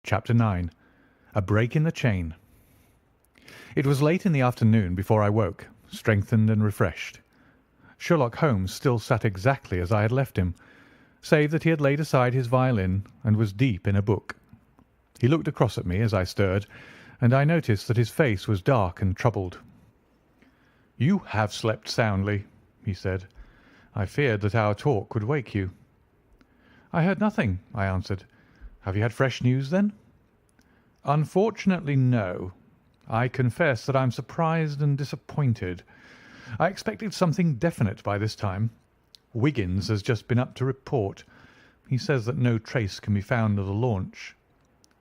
Chapter 9. A Break in the Chain. It was late in the afternoon before I woke, strengthened and refreshed. Sherlock Holmes still sat exactly as I had left him, save that he had laid aside his violin and was deep in a book. He looked across at me as I stirred, and I noticed that his face was dark and troubled. "You have slept soundly," he said. "I feared that our talk would wake you." "I heard nothing," I answered. "Have you had fresh news, then?" "Unfortunately, no. I confess that I'm surprised and disappointed. I expected something definite by this time. Wiggins has just been up to report. He says that no trace can be found of the launch.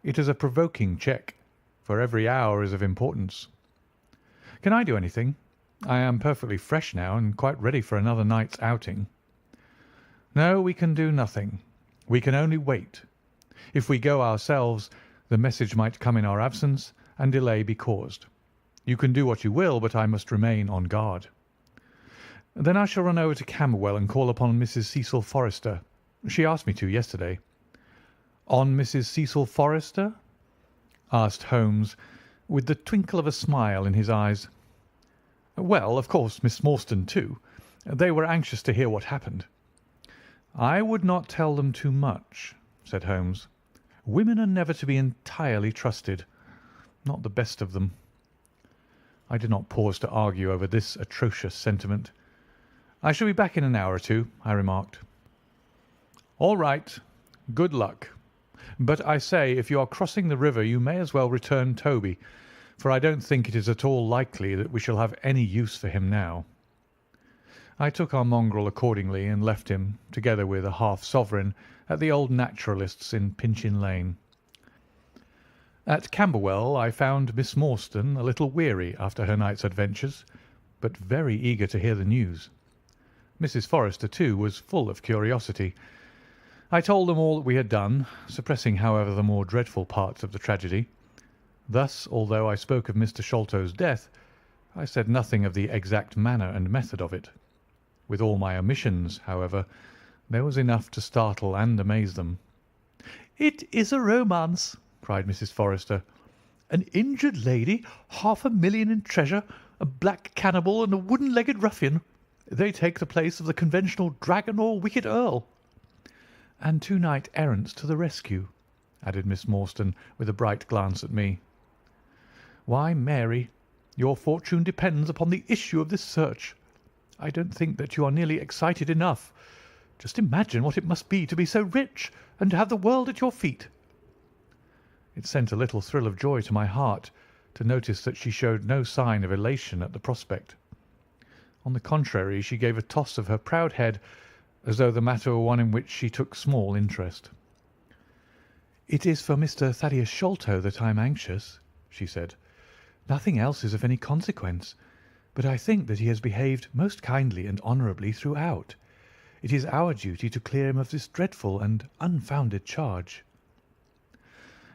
It is a provoking check, for every hour is of importance. Can I do anything? I am perfectly fresh now and quite ready for another night's outing." "No, we can do nothing. We can only wait. If we go ourselves, the message might come in our absence and delay be caused. You can do what you will, but I must remain on guard." "Then I shall run over to Camberwell and call upon Mrs. Cecil Forrester. She asked me to yesterday." "On Mrs. Cecil Forrester?" asked Holmes, with the twinkle of a smile in his eyes. "Well, of course, Miss Morstan too. They were anxious to hear what happened." "I would not tell them too much," said Holmes. "Women are never to be entirely trusted. Not the best of them." I did not pause to argue over this atrocious sentiment. "I shall be back in an hour or two," I remarked. "All right. Good luck. But I say, if you are crossing the river, you may as well return Toby, for I don't think it is at all likely that we shall have any use for him now." I took our mongrel accordingly and left him, together with a half-sovereign, at the old naturalist's in Pinchin Lane. At Camberwell I found Miss Morstan a little weary after her night's adventures, but very eager to hear the news. Mrs. Forrester, too, was full of curiosity. I told them all that we had done, suppressing, however, the more dreadful parts of the tragedy. Thus, although I spoke of Mr. Sholto's death, I said nothing of the exact manner and method of it. With all my omissions, however, there was enough to startle and amaze them. "It is a romance," cried Mrs. Forrester. "An injured lady, 500,000 in treasure, a black cannibal, and a wooden-legged ruffian. They take the place of the conventional dragon or wicked earl." "And 2 knight-errants to the rescue," added Miss Morstan, with a bright glance at me. "Why, Mary, your fortune depends upon the issue of this search. I don't think that you are nearly excited enough. Just imagine what it must be to be so rich and to have the world at your feet." It sent a little thrill of joy to my heart to notice that she showed no sign of elation at the prospect. On the contrary, she gave a toss of her proud head, as though the matter were one in which she took small interest. "It is for Mr. Thaddeus Sholto that I am anxious," she said. "Nothing else is of any consequence, but I think that he has behaved most kindly and honourably throughout. It is our duty to clear him of this dreadful and unfounded charge."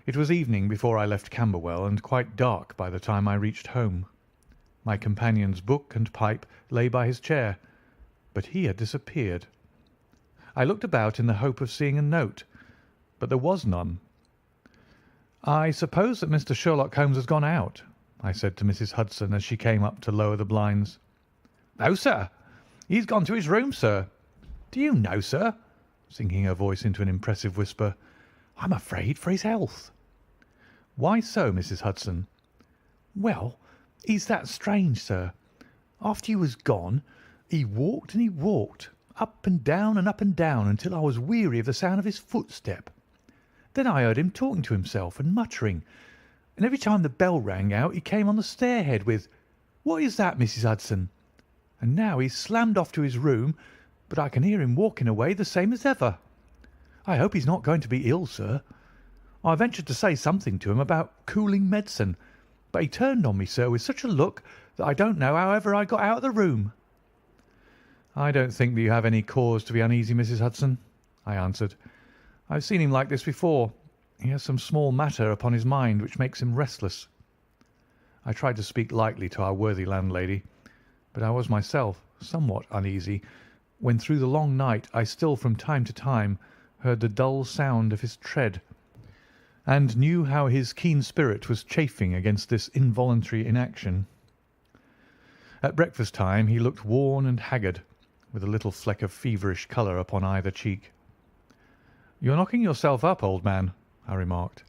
It was evening before I left Camberwell, and quite dark by the time I reached home. My companion's book and pipe lay by his chair, but he had disappeared. I looked about in the hope of seeing a note, but there was none. "I suppose that Mr. Sherlock Holmes has gone out," I said to Mrs. Hudson as she came up to lower the blinds. "No, sir. He's gone to his room, sir. Do you know, sir," sinking her voice into an impressive whisper, "I'm afraid for his health." "Why so, Mrs. Hudson?" "Well, he's that strange, sir. After you was gone, he walked and he walked, up and down until I was weary of the sound of his footstep. Then I heard him talking to himself and muttering, and every time the bell rang out he came on the stairhead with, 'What is that, Mrs. Hudson?' And now he's slammed off to his room, but I can hear him walking away the same as ever. I hope he's not going to be ill, sir. I ventured to say something to him about cooling medicine, but he turned on me, sir, with such a look that I don't know how ever I got out of the room." "I don't think that you have any cause to be uneasy, Mrs. Hudson," I answered. "I've seen him like this before. He has some small matter upon his mind which makes him restless." I tried to speak lightly to our worthy landlady, but I was myself somewhat uneasy when through the long night I still from time to time heard the dull sound of his tread, and knew how his keen spirit was chafing against this involuntary inaction. At breakfast time he looked worn and haggard, with a little fleck of feverish colour upon either cheek. "You're knocking yourself up, old man," I remarked.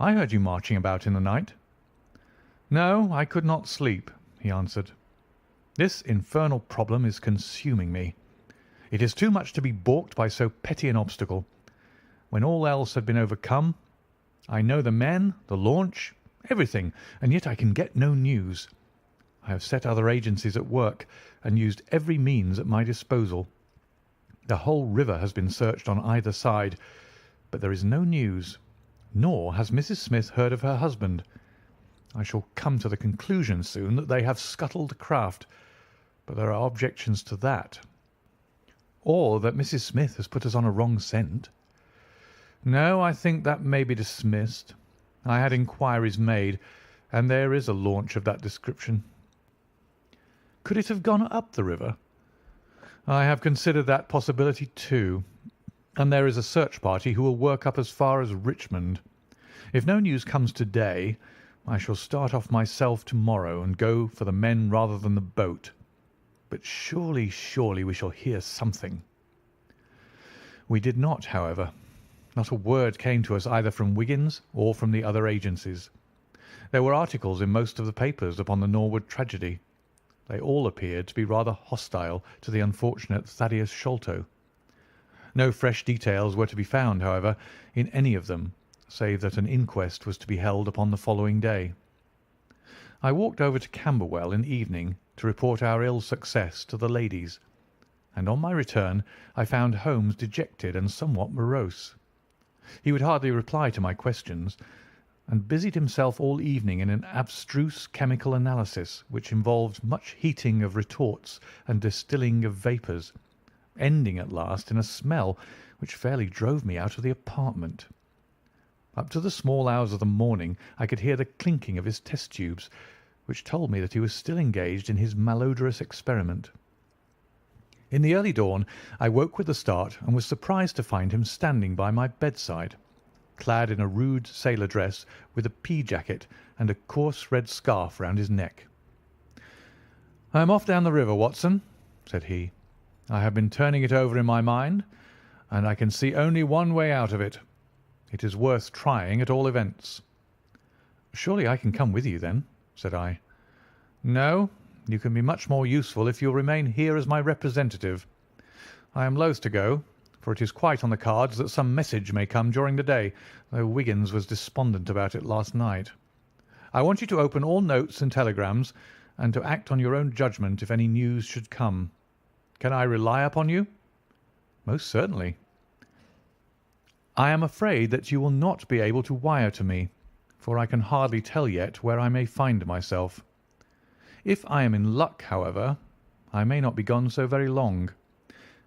"I heard you marching about in the night." "No, I could not sleep," he answered. "This infernal problem is consuming me. It is too much to be balked by so petty an obstacle. When all else had been overcome, I know the men, the launch, everything, and yet I can get no news. I have set other agencies at work and used every means at my disposal. The whole river has been searched on either side, but there is no news, nor has Mrs. Smith heard of her husband. I shall come to the conclusion soon that they have scuttled the craft, but there are objections to that. Or that Mrs. Smith has put us on a wrong scent. No, I think that may be dismissed. I had inquiries made, and there is a launch of that description." "Could it have gone up the river?" "I have considered that possibility too, and there is a search party who will work up as far as Richmond. If no news comes to-day, I shall start off myself to-morrow and go for the men rather than the boat. But surely, surely we shall hear something." We did not, however. Not a word came to us either from Wiggins or from the other agencies. There were articles in most of the papers upon the Norwood tragedy. They all appeared to be rather hostile to the unfortunate Thaddeus Sholto. No fresh details were to be found, however, in any of them, save that an inquest was to be held upon the following day. I walked over to Camberwell in evening to report our ill success to the ladies, and on my return I found Holmes dejected and somewhat morose. He would hardly reply to my questions, and busied himself all evening in an abstruse chemical analysis which involved much heating of retorts and distilling of vapours, ending at last in a smell which fairly drove me out of the apartment. Up to the small hours of the morning I could hear the clinking of his test tubes, which told me that he was still engaged in his malodorous experiment. In the early dawn I woke with a start and was surprised to find him standing by my bedside, clad in a rude sailor dress with a pea jacket and a coarse red scarf round his neck. "I am off down the river, Watson," said he. "I have been turning it over in my mind, and I can see only one way out of it. It is worth trying at all events." "Surely I can come with you, then?" said I. "No, you can be much more useful if you will remain here as my representative. I am loath to go, for it is quite on the cards that some message may come during the day, though Wiggins was despondent about it last night. I want you to open all notes and telegrams, and to act on your own judgment if any news should come. Can I rely upon you?" "Most certainly." "I am afraid that you will not be able to wire to me, for I can hardly tell yet where I may find myself. If I am in luck, however, I may not be gone so very long.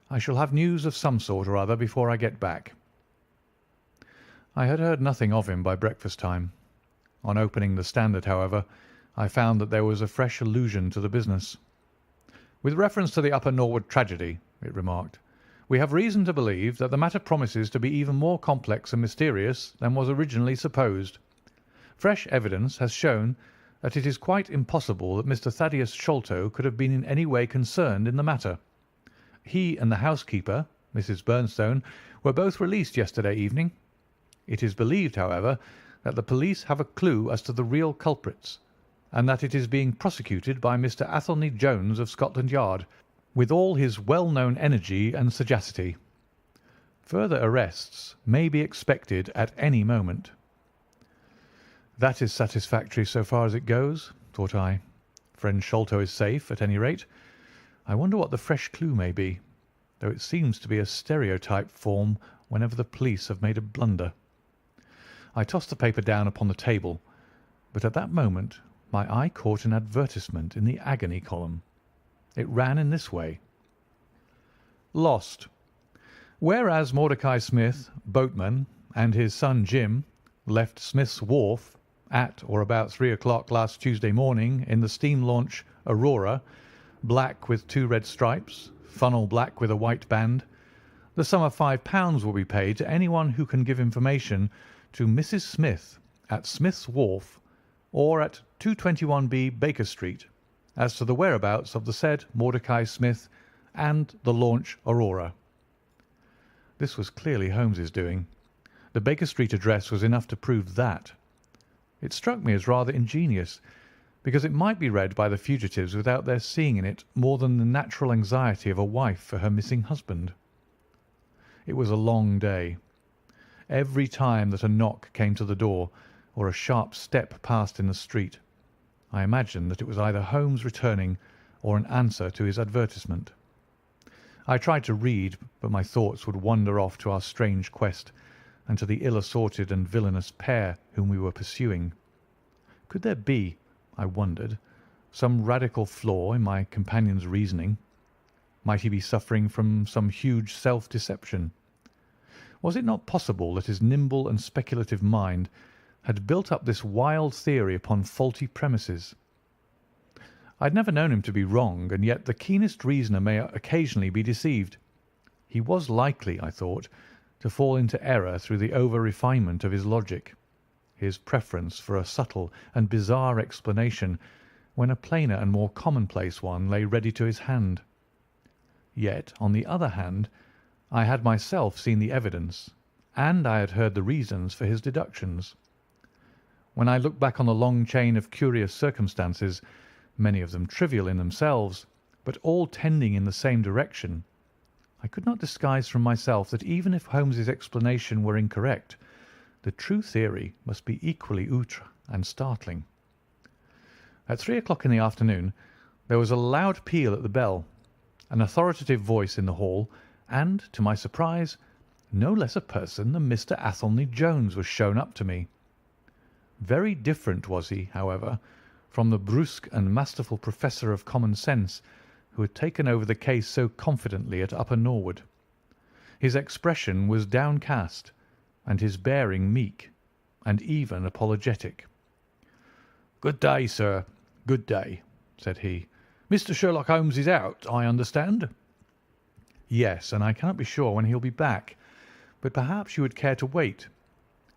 I shall have news of some sort or other before I get back." I had heard nothing of him by breakfast time. On opening the Standard, however, I found that there was a fresh allusion to the business. "With reference to the Upper Norwood tragedy," it remarked, "we have reason to believe that the matter promises to be even more complex and mysterious than was originally supposed. Fresh evidence has shown that it is quite impossible that Mr. Thaddeus Sholto could have been in any way concerned in the matter. He and the housekeeper, Mrs. Bernstone, were both released yesterday evening. It is believed, however, that the police have a clue as to the real culprits, and that it is being prosecuted by Mr. Athelney Jones of Scotland Yard, with all his well-known energy and sagacity. Further arrests may be expected at any moment." That is satisfactory so far as it goes, thought I. Friend Sholto is safe, at any rate. I wonder what the fresh clue may be, though it seems to be a stereotype form whenever the police have made a blunder. I tossed the paper down upon the table, but at that moment my eye caught an advertisement in the agony column. It ran in this way: "Lost. Whereas Mordecai Smith, boatman, and his son Jim left Smith's Wharf at or about 3 o'clock last Tuesday morning in the steam launch Aurora, black with 2 red stripes, funnel black with a white band, the sum of £5 will be paid to anyone who can give information to Mrs. Smith at Smith's Wharf or at 221B Baker Street as to the whereabouts of the said Mordecai Smith and the launch Aurora. This was clearly Holmes's doing. The Baker Street address was enough to prove that. It struck me as rather ingenious, because it might be read by the fugitives without their seeing in it more than the natural anxiety of a wife for her missing husband. It was a long day. Every time that a knock came to the door or a sharp step passed in the street, I imagined that it was either Holmes returning or an answer to his advertisement. I tried to read, but my thoughts would wander off to our strange quest and to the ill-assorted and villainous pair whom we were pursuing. Could there be, I wondered, some radical flaw in my companion's reasoning? Might he be suffering from some huge self-deception? Was it not possible that his nimble and speculative mind had built up this wild theory upon faulty premises? I had never known him to be wrong, and yet the keenest reasoner may occasionally be deceived. He was likely, I thought, to fall into error through the over-refinement of his logic, his preference for a subtle and bizarre explanation when a plainer and more commonplace one lay ready to his hand. Yet, on the other hand, I had myself seen the evidence, and I had heard the reasons for his deductions. When I look back on the long chain of curious circumstances, many of them trivial in themselves, but all tending in the same direction, I could not disguise from myself that even if Holmes's explanation were incorrect, the true theory must be equally outre and startling. At 3 o'clock in the afternoon there was a loud peal at the bell, an authoritative voice in the hall, and, to my surprise, no less a person than Mr. Athelney Jones was shown up to me. Very different was he, however, from the brusque and masterful professor of common sense who had taken over the case so confidently at Upper Norwood. His expression was downcast, and his bearing meek, and even apologetic. "Good day, sir, good day," said he. "Mr. Sherlock Holmes is out, I understand?" "Yes, and I cannot be sure when he'll be back, but perhaps you would care to wait.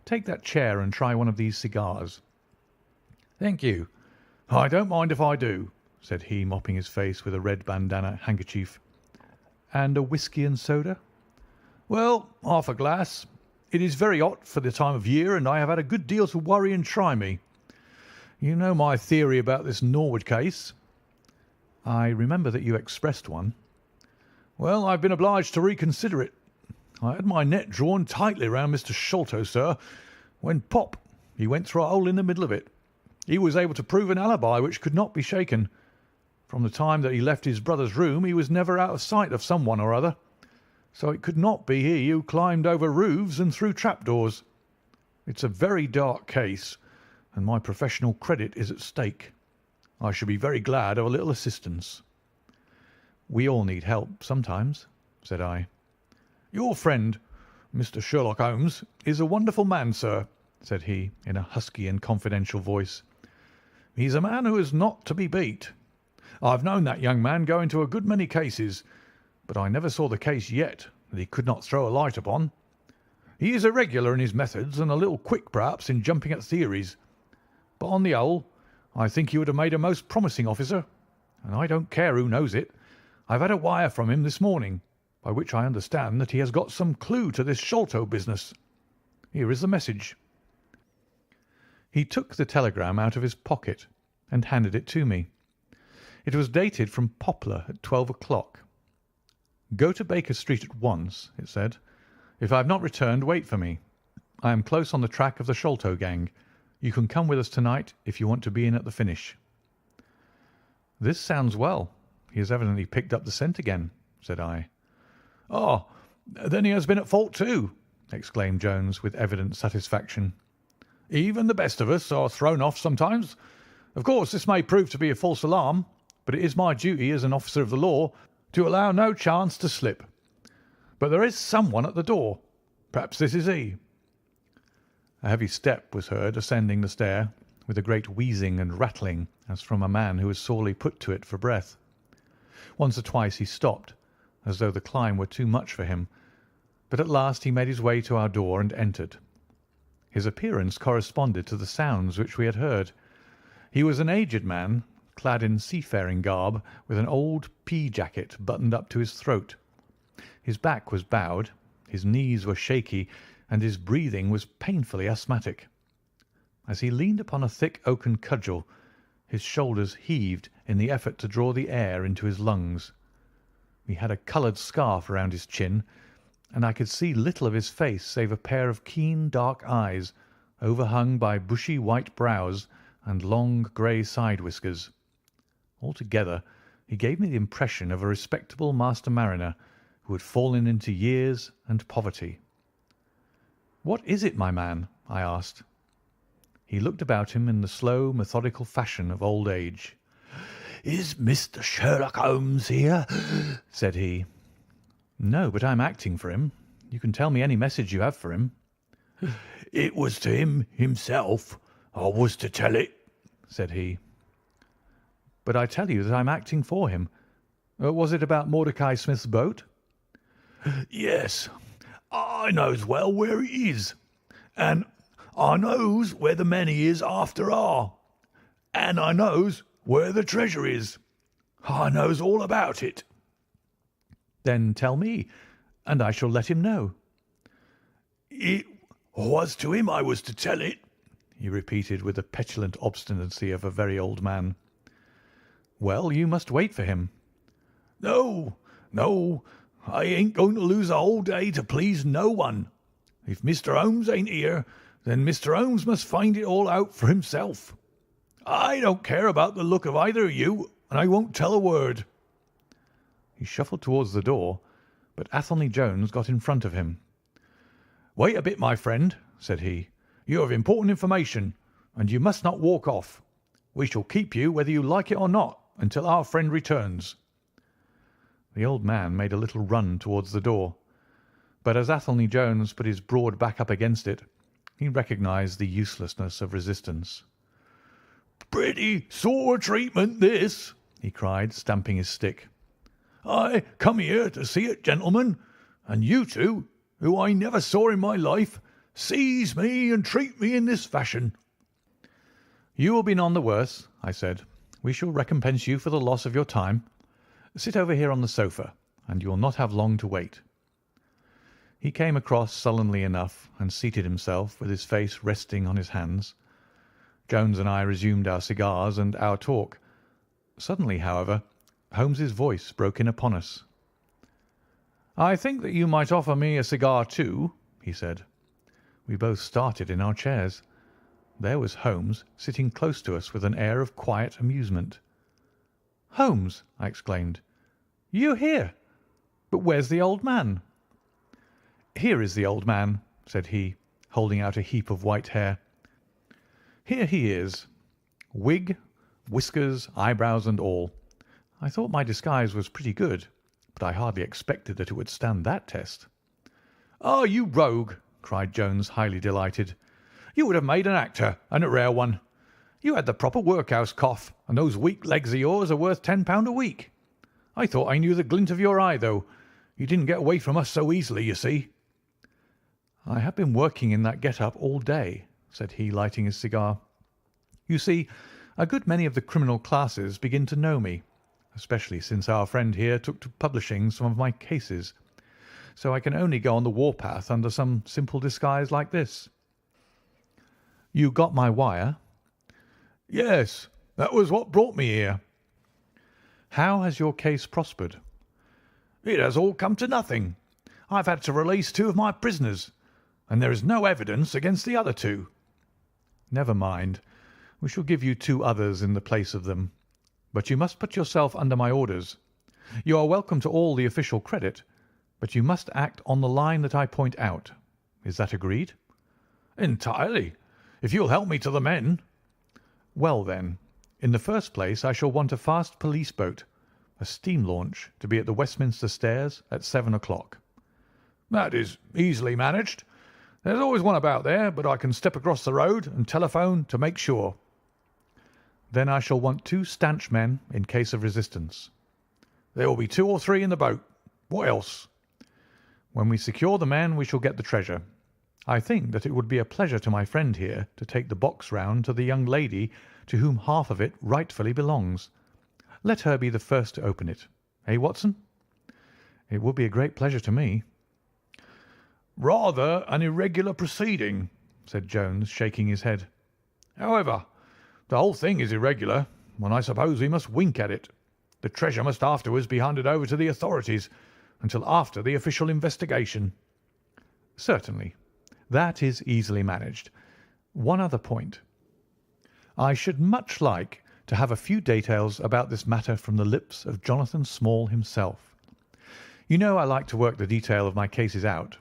Take that chair and try one of these cigars." "Thank you. I don't mind if I do," said he, mopping his face with a red bandana handkerchief. "And a whisky and soda?" "Well, half a glass. It is very hot for the time of year, and I have had a good deal to worry and try me. You know my theory about this Norwood case?" "I remember that you expressed one." "Well, I've been obliged to reconsider it. I had my net drawn tightly round Mr. Sholto, sir, when pop, he went through a hole in the middle of it. He was able to prove an alibi which could not be shaken. From the time that he left his brother's room he was never out of sight of some one or other, so it could not be he who climbed over roofs and through trapdoors. It's a very dark case, and my professional credit is at stake. I should be very glad of a little assistance." "We all need help sometimes," said I. "Your friend, Mr. Sherlock Holmes, is a wonderful man, sir," said he, in a husky and confidential voice. "He's a man who is not to be beat. I've known that young man go into a good many cases, but I never saw the case yet that he could not throw a light upon. He is irregular in his methods and a little quick, perhaps, in jumping at theories, but on the whole I think he would have made a most promising officer, and I don't care who knows it. I've had a wire from him this morning, by which I understand that he has got some clue to this Sholto business. Here is the message." He took the telegram out of his pocket and handed it to me. It was dated from Poplar at 12 o'clock. "Go to Baker Street at once," it said. "If I have not returned, wait for me. I am close on the track of the Sholto gang. You can come with us tonight if you want to be in at the finish." "This sounds well. He has evidently picked up the scent again," said I. "Ah, then he has been at fault too," exclaimed Jones with evident satisfaction. "Even the best of us are thrown off sometimes. Of course this may prove to be a false alarm, but it is my duty as an officer of the law to allow no chance to slip. But there is someone at the door. Perhaps this is he." A heavy step was heard ascending the stair, with a great wheezing and rattling as from a man who was sorely put to it for breath. Once or twice he stopped, as though the climb were too much for him, but at last he made his way to our door and entered. His appearance corresponded to the sounds which we had heard. He was an aged man, clad in seafaring garb, with an old pea jacket buttoned up to his throat. His back was bowed, his knees were shaky, and his breathing was painfully asthmatic. As he leaned upon a thick oaken cudgel, his shoulders heaved in the effort to draw the air into his lungs. He had a coloured scarf around his chin, and I could see little of his face save a pair of keen dark eyes, overhung by bushy white brows and long grey side whiskers. Altogether, he gave me the impression of a respectable master mariner who had fallen into years and poverty. "What is it, my man?" I asked. He looked about him in the slow, methodical fashion of old age. "Is Mr. Sherlock Holmes here?" said he. "No, but I'm acting for him. You can tell me any message you have for him." "It was to him himself I was to tell it," said he. "But I tell you that I'm acting for him. Was it about Mordecai Smith's boat?" "Yes, I knows well where it is, and I knows where the men he is after are, and I knows where the treasure is. I knows all about it." "Then tell me, and I shall let him know." "It was to him I was to tell it," he repeated with the petulant obstinacy of a very old man. "Well, you must wait for him." "No, no, I ain't going to lose a whole day to please no one. If Mr. Holmes ain't here, then Mr. Holmes must find it all out for himself. I don't care about the look of either of you, and I won't tell a word." He shuffled towards the door, but Athelney Jones got in front of him. "Wait a bit, my friend," said he. "You have important information, and you must not walk off. We shall keep you whether you like it or not until our friend returns." The old man made a little run towards the door, but as Athelney Jones put his broad back up against it, he recognised the uselessness of resistance. "Pretty sore treatment, this," he cried, stamping his stick. "I come here to see a gentleman, and you two, who I never saw in my life, seize me and treat me in this fashion." "You will be none the worse," I said. "We shall recompense you for the loss of your time. Sit over here on the sofa, and you will not have long to wait." He came across sullenly enough and seated himself with his face resting on his hands. Jones and I resumed our cigars and our talk. Suddenly, however, Holmes's voice broke in upon us. "I think that you might offer me a cigar too," he said. We both started in our chairs. There was Holmes sitting close to us with an air of quiet amusement. "Holmes!" I exclaimed. "You here? But where's the old man?" "Here is the old man," said he, holding out a heap of white hair. "Here he is. Wig, whiskers, eyebrows and all. I thought my disguise was pretty good, but I hardly expected that it would stand that test." "Ah, you rogue!" cried Jones, highly delighted. "You would have made an actor, and a rare one. You had the proper workhouse cough, and those weak legs of yours are worth £10 a week. I thought I knew the glint of your eye, though. You didn't get away from us so easily, you see." "I have been working in that get-up all day," said he, lighting his cigar. "You see, a good many of the criminal classes begin to know me, especially since our friend here took to publishing some of my cases. So I can only go on the warpath under some simple disguise like this." "You got my wire?" "Yes, that was what brought me here." "How has your case prospered?" "It has all come to nothing. I've had to release 2 of my prisoners, and there is no evidence against the other 2. "Never mind. We shall give you 2 others in the place of them. But you must put yourself under my orders. You are welcome to all the official credit, but you must act on the line that I point out. Is that agreed?" "Entirely, if you'll help me to the men." "Well, then, in the first place I shall want a fast police boat, a steam launch, to be at the Westminster Stairs at 7 o'clock." "That is easily managed. There's always one about there, but I can step across the road and telephone to make sure." "Then I shall want 2 stanch men in case of resistance." "There will be 2 or 3 in the boat. What else?" "When we secure the men we shall get the treasure. I think that it would be a pleasure to my friend here to take the box round to the young lady to whom half of it rightfully belongs. Let her be the first to open it. Eh, Watson?" "It would be a great pleasure to me." "Rather an irregular proceeding," said Jones, shaking his head. "However, the whole thing is irregular, and I suppose we must wink at it. The treasure must afterwards be handed over to the authorities until after the official investigation." "Certainly. That is easily managed. One other point. I should much like to have a few details about this matter from the lips of Jonathan Small himself. You know I like to work the detail of my cases out.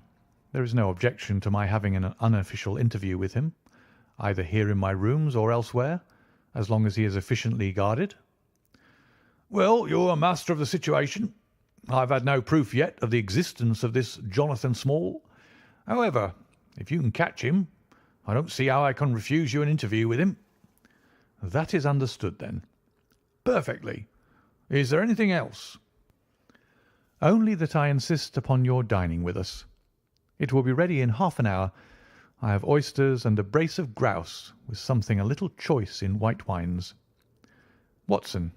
There is no objection to my having an unofficial interview with him, either here in my rooms or elsewhere, as long as he is efficiently guarded." "Well, you're master of the situation. I've had no proof yet of the existence of this Jonathan Small. However, if you can catch him, I don't see how I can refuse you an interview with him." "That is understood, then." "Perfectly. Is there anything else?" "Only that I insist upon your dining with us. It will be ready in half an hour. I have oysters and a brace of grouse, with something a little choice in white wines. Watson,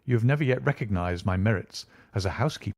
you have never yet recognised my merits as a housekeeper."